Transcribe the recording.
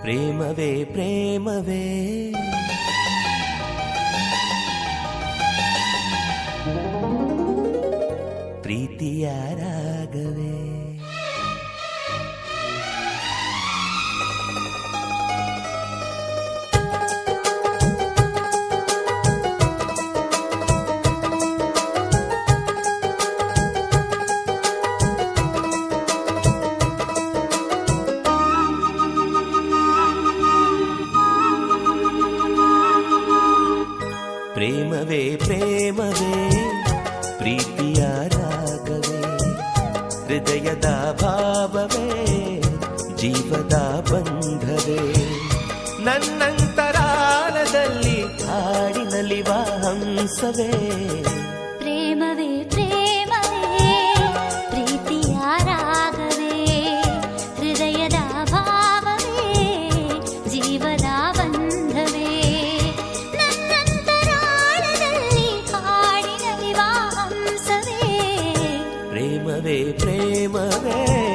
ಪ್ರೇಮವೇ ಪ್ರೇಮವೇ ಪ್ರೀತಿಯ ರಾಗವೇ. ಪ್ರೇಮವೇ ಪ್ರೇಮವೇ ಪ್ರೀತಿಯ ರಾಗವೇ ಹೃದಯದ ಭಾವವೇ ಜೀವದ ಬಂಧವೇ ನನ್ನಂತರಾಳದಲ್ಲಿ ಹಾಡಿನಲಿವ ಹಂಸವೇ. ಪ್ರೇಮವೇ ಪ್ರೇಮವೇ ಪ್ರೀತಿಯ ರಾಗವೇ ಹೃದಯದ ಭಾವವೇ ಜೀವದ ಬಂಧವೇ ನನ್ನಂತರಾಳದಲ್ಲಿ ಹಾಡಿನಲಿವ ಹಂಸವೇ. ಪ್ರೇಮವೇ ಪ್ರೇಮವೇ